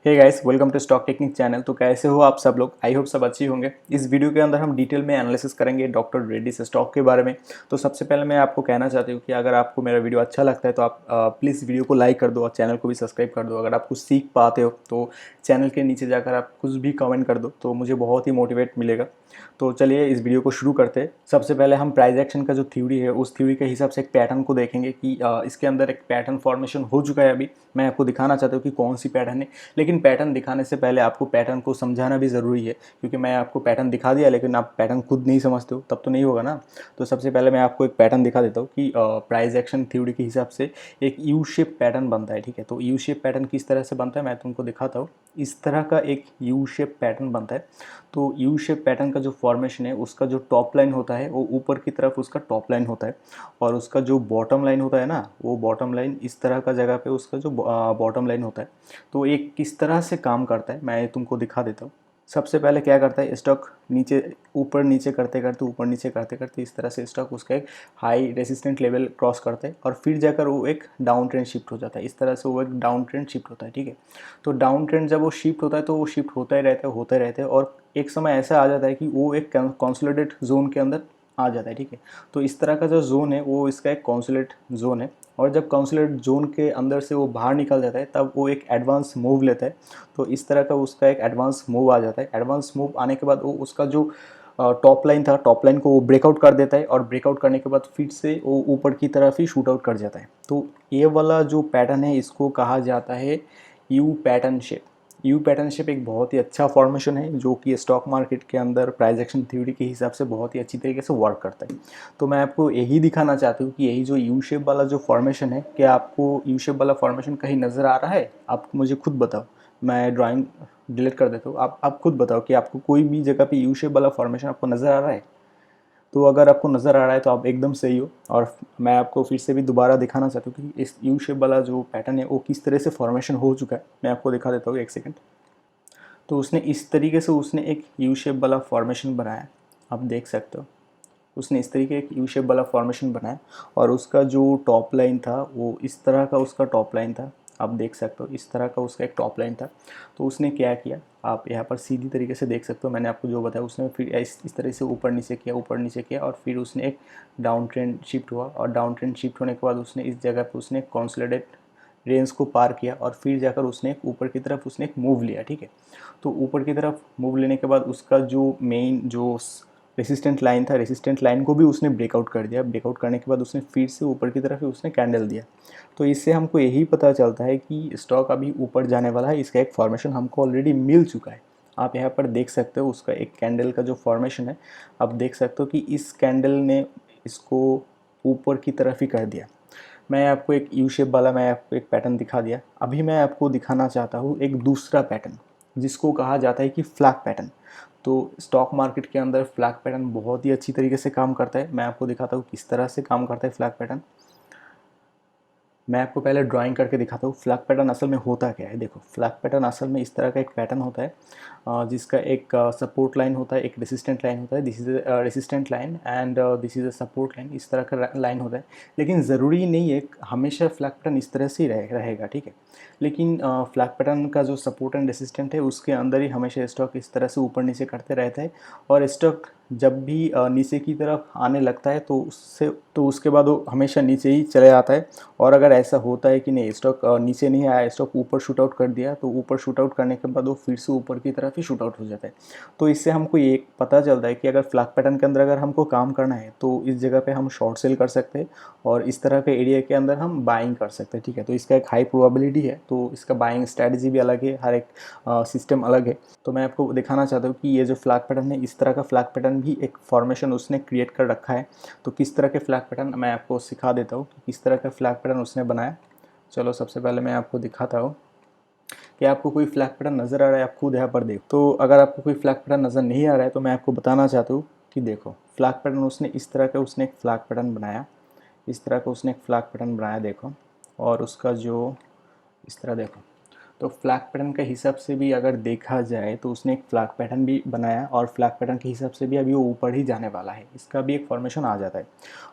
Hey guys, welcome to stock technique channel. तो कैसे हो आप सब लोग? आई होप सब अच्छी होंगे। इस वीडियो के अंदर हम डिटेल में एनालिसिस करेंगे डॉक्टर रेड्डीज स्टॉक के बारे में। तो सबसे पहले मैं आपको कहना चाहती हूँ कि अगर आपको मेरा वीडियो अच्छा लगता है तो आप प्लीज़ वीडियो को लाइक कर दो और चैनल को भी सब्सक्राइब कर दो। अगर आप कुछ सीख पाते हो तो चैनल के नीचे जाकर आप कुछ भी कमेंट कर दो तो मुझे बहुत ही मोटिवेट मिलेगा। तो चलिए इस वीडियो को शुरू करते हैं। सबसे पहले हम प्राइस एक्शन का जो थ्योरी है उस थ्योरी के हिसाब से एक पैटर्न को देखेंगे कि इसके अंदर एक पैटर्न फॉर्मेशन हो चुका है। अभी मैं आपको दिखाना चाहता हूँ कि कौन सी पैटर्न है, लेकिन पैटर्न दिखाने से पहले आपको पैटर्न को समझाना भी ज़रूरी है, क्योंकि मैं आपको पैटर्न दिखा दिया लेकिन आप पैटर्न खुद नहीं समझते हो तब तो नहीं होगा ना। तो सबसे पहले मैं आपको एक पैटर्न दिखा देता हूँ कि प्राइस एक्शन थ्योरी के हिसाब से एक यू शेप पैटर्न बनता है। ठीक है, तो यू शेप पैटर्न किस तरह से बनता है मैं तुमको दिखाता हूँ। इस तरह का एक यू शेप पैटर्न बनता है। तो यू शेप पैटर्न का जो फॉर्मेशन है उसका जो टॉप लाइन होता है वो ऊपर की तरफ उसका टॉप लाइन होता है, और उसका जो बॉटम लाइन होता है ना वो बॉटम लाइन इस तरह का जगह पे उसका जो बॉटम लाइन होता है। तो एक किस तरह से काम करता है मैं तुमको दिखा देता हूँ। सबसे पहले क्या करता है, स्टॉक नीचे ऊपर नीचे करते करते ऊपर नीचे करते करते इस तरह से स्टॉक उसका एक हाई रेसिस्टेंट लेवल क्रॉस करता है और फिर जाकर वो एक डाउन ट्रेंड शिफ्ट हो जाता है। इस तरह से वो एक डाउन ट्रेंड शिफ्ट होता है। ठीक है, तो डाउन ट्रेंड जब वो शिफ्ट होता है तो वो शिफ्ट होता ही रहता है और एक समय ऐसा आ जाता है कि वो एक कंसोलिडेट जोन के अंदर आ जाता है। ठीक है, तो इस तरह का जो जोन है वो इसका एक कंसोलिडेट जोन है, और जब कंसोलिडेट जोन के अंदर से वो बाहर निकल जाता है तब वो एक एडवांस मूव लेता है। तो इस तरह का उसका एक एडवांस मूव आ जाता है। एडवांस मूव आने के बाद वो उसका जो टॉप लाइन था, टॉप लाइन को वो ब्रेकआउट कर देता है, और ब्रेकआउट करने के बाद फिर से वो ऊपर की तरफ ही शूट आउट कर जाता है। तो ये वाला जो पैटर्न है इसको कहा जाता है you pattern shape. You pattern shape एक बहुत ही अच्छा फॉर्मेशन है जो कि स्टॉक मार्केट के अंदर प्राइस एक्शन थ्योरी के हिसाब से बहुत ही अच्छी तरीके से वर्क करता है। तो मैं आपको यही दिखाना चाहती हूँ कि यही जो यू शेप वाला जो फॉर्मेशन है, क्या आपको यू शेप वाला फॉर्मेशन कहीं नज़र आ रहा है? आप मुझे खुद बताओ। मैं ड्राइंग डिलीट कर देता हूँ। आप खुद बताओ कि आपको कोई भी जगह पे यू शेप वाला फॉर्मेशन आपको नज़र आ रहा है। तो अगर आपको नज़र आ रहा है तो आप एकदम सही हो। और मैं आपको फिर से भी दोबारा दिखाना चाहता हूँ कि इस यू शेप वाला जो पैटर्न है वो किस तरह से फॉर्मेशन हो चुका है। मैं आपको दिखा देता हूँ, एक सेकेंड। तो उसने इस तरीके से उसने एक यू शेप वाला फॉर्मेशन बनाया, आप देख सकते हो। उसने इस तरीके एक यू शेप वाला फॉर्मेशन बनाया और उसका जो टॉप लाइन था वो इस तरह का उसका टॉप लाइन था। आप देख सकते हो इस तरह का उसका एक टॉप लाइन था। तो उसने क्या किया, आप यहाँ पर सीधी तरीके से देख सकते हो। मैंने आपको जो बताया उसने फिर इस तरह से ऊपर नीचे किया और फिर उसने एक डाउन ट्रेंड शिफ्ट हुआ, और डाउन ट्रेंड शिफ्ट होने के बाद उसने इस जगह पर उसने कंसोलिडेट रेंज को पार किया और फिर जाकर उसने एक ऊपर की तरफ उसने एक मूव लिया। ठीक है, तो ऊपर की तरफ मूव लेने के बाद उसका जो मेन जो रेसिस्टेंट लाइन था, रेसिस्टेंट लाइन को भी उसने ब्रेकआउट कर दिया। ब्रेकआउट करने के बाद उसने फिर से ऊपर की तरफ ही उसने कैंडल दिया। तो इससे हमको यही पता चलता है कि स्टॉक अभी ऊपर जाने वाला है। इसका एक फॉर्मेशन हमको ऑलरेडी मिल चुका है। आप यहाँ पर देख सकते हो उसका एक कैंडल का जो फॉर्मेशन है। आप देख सकते हो कि इस कैंडल ने इसको ऊपर की तरफ ही कर दिया। मैं आपको एक यू शेप वाला मैं आपको एक पैटर्न दिखा दिया। अभी मैं आपको दिखाना चाहता हूँ एक दूसरा पैटर्न जिसको कहा जाता है कि फ्लैग पैटर्न। तो स्टॉक मार्केट के अंदर फ्लैग पैटर्न बहुत ही अच्छी तरीके से काम करता है। मैं आपको दिखाता हूँ किस तरह से काम करता है फ्लैग पैटर्न। मैं आपको पहले ड्राइंग करके दिखाता हूँ फ्लैग पैटर्न असल में होता क्या है। देखो, फ्लैग पैटर्न असल में इस तरह का एक पैटर्न होता है जिसका एक सपोर्ट लाइन होता है, एक रेसिस्टेंट लाइन होता है। This is resistant line and this is a support line. इस तरह का लाइन होता है, लेकिन ज़रूरी नहीं है हमेशा फ्लैग पैटर्न इस तरह से ही रहेगा। ठीक है, लेकिन फ्लैग पैटर्न का जो सपोर्ट एंड रेसिस्टेंट है उसके अंदर ही हमेशा स्टॉक इस तरह से ऊपर नीचे करते रहता है, और स्टॉक जब भी नीचे की तरफ आने लगता है तो उसके बाद वो हमेशा नीचे ही चले आता है। और अगर ऐसा होता है कि नहीं स्टॉक नीचे नहीं आया, स्टॉक ऊपर शूट आउट कर दिया, तो ऊपर शूट आउट करने के बाद वो फिर से ऊपर की तरफ ही शूट आउट हो जाता है। तो इससे हमको ये पता चलता है कि अगर फ्लैग पैटर्न के अंदर अगर हमको काम करना है तो इस जगह पे हम शॉर्ट सेल कर सकते हैं, और इस तरह के एरिया के अंदर हम बाइंग कर सकते हैं। ठीक है, तो इसका एक हाई प्रोबेबिलिटी है, तो इसका बाइंग स्ट्रैटेजी भी अलग है, हर एक सिस्टम अलग है। तो मैं आपको दिखाना चाहता हूँ कि ये जो फ्लैग पैटर्न है इस तरह का फ्लैग पैटर्न भी एक फॉर्मेशन उसने क्रिएट कर रखा है। तो किस तरह के फ्लैग पैटर्न मैं आपको सिखा देता हूँ कि किस तरह का फ्लैग पैटर्न उसने बनाया। चलो सबसे पहले मैं आपको दिखाता हूँ कि आपको कोई फ्लैग पैटर्न नज़र आ रहा है। आप खुद यहाँ पर देखो। तो अगर आपको कोई फ्लैग पैटर्न नज़र नहीं आ रहा है तो मैं आपको बताना चाहता हूँ कि देखो, फ्लैग पैटर्न उसने इस तरह का उसने एक फ्लैग पैटर्न बनाया। इस तरह का उसने एक फ्लैग पैटर्न बनाया, देखो। और उसका जो इस तरह देखो, तो फ्लैग पैटर्न के हिसाब से भी अगर देखा जाए तो उसने एक फ्लैग पैटर्न भी बनाया, और फ्लैग पैटर्न के हिसाब से भी अभी वो ऊपर ही जाने वाला है। इसका भी एक फॉर्मेशन आ जाता है।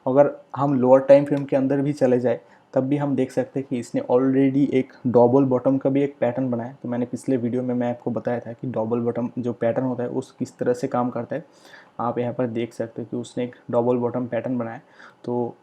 अगर हम लोअर टाइम फ्रेम के अंदर भी चले जाए तब भी हम देख सकते हैं कि इसने ऑलरेडी एक डबल बॉटम का भी एक पैटर्न बनाया। तो मैंने पिछले वीडियो में मैं आपको बताया था कि डबल बॉटम जो पैटर्न होता है उस किस तरह से काम करता है। आप यहाँ पर देख सकते हो कि उसने एक डबल बॉटम पैटर्न बनाया। तो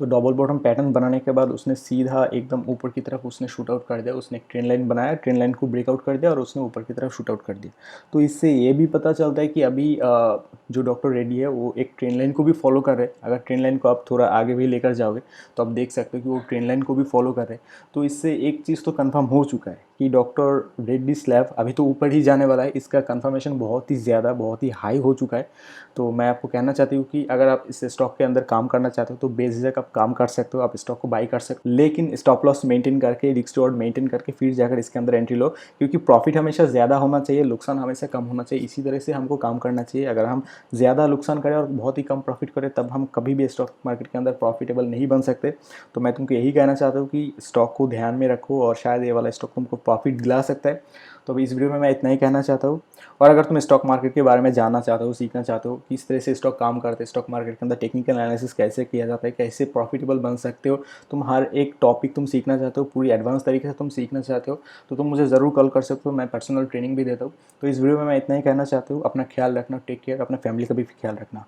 डबल बॉटम पैटर्न बनाने के बाद उसने सीधा एकदम ऊपर की तरफ उसने शूट आउट कर दिया। उसने एक ट्रेन लाइन बनाया, ट्रेन लाइन को ब्रेकआउट कर दिया और उसने ऊपर की तरफ शूट आउट कर दिया। तो इससे ये भी पता चलता है कि अभी जो डॉक्टर रेड्डी है वो एक ट्रेन लाइन को भी फॉलो कर रहे हैं। अगर ट्रेन लाइन को आप थोड़ा आगे भी लेकर जाओगे तो आप देख सकते हो कि वो ट्रेन लाइन को भी फॉलो कर रहे हैं। तो इससे एक चीज़ तो कंफर्म हो चुका है कि डॉक्टर रेड्डी स्लैब अभी तो ऊपर ही जाने वाला है। इसका कंफर्मेशन बहुत ही ज़्यादा, बहुत ही हाई हो चुका है। तो मैं आपको कहना चाहती हूँ कि अगर आप इस स्टॉक के अंदर काम करना चाहते हो तो बेझिझक आप काम कर सकते हो, आप स्टॉक को बाई कर सकते हो, लेकिन स्टॉप लॉस मेंटेन करके, रिस्क रिवॉर्ड मेंटेन करके फिर जाकर इसके अंदर एंट्री लो। क्योंकि प्रॉफिट हमेशा ज़्यादा होना चाहिए, नुकसान हमेशा कम होना चाहिए। इसी तरह से हमको काम करना चाहिए। अगर हम ज़्यादा नुकसान करें और बहुत ही कम प्रॉफिट करें तब हम कभी भी स्टॉक मार्केट के अंदर प्रॉफिटेबल नहीं बन सकते। तो मैं तुमको यही कहना चाहता हूँ कि स्टॉक को ध्यान में रखो और शायद ये वाला स्टॉक तुमको प्रॉफिट दिला सकता है। तो अभी इस वीडियो में मैं इतना ही कहना चाहता हूँ। और अगर तुम स्टॉक मार्केट के बारे में जानना चाहते हो, सीखना चाहते हो कि किस तरह से स्टॉक काम करते हैं, स्टॉक मार्केट के अंदर टेक्निकल एनालिसिस कैसे किया जाता है, कैसे प्रॉफिटेबल बन सकते हो, तुम हर एक टॉपिक तुम सीखना चाहते हो, पूरी एडवांस तरीके से तुम सीखना चाहते हो, तो तुम मुझे ज़रूर कॉल कर सकते हो। मैं पर्सनल ट्रेनिंग भी देता हूँ। तो इस वीडियो में मैं इतना ही कहना चाहता हूँ। अपना ख्याल रखना, टेक केयर, अपना फैमिली का भी ख्याल रखना।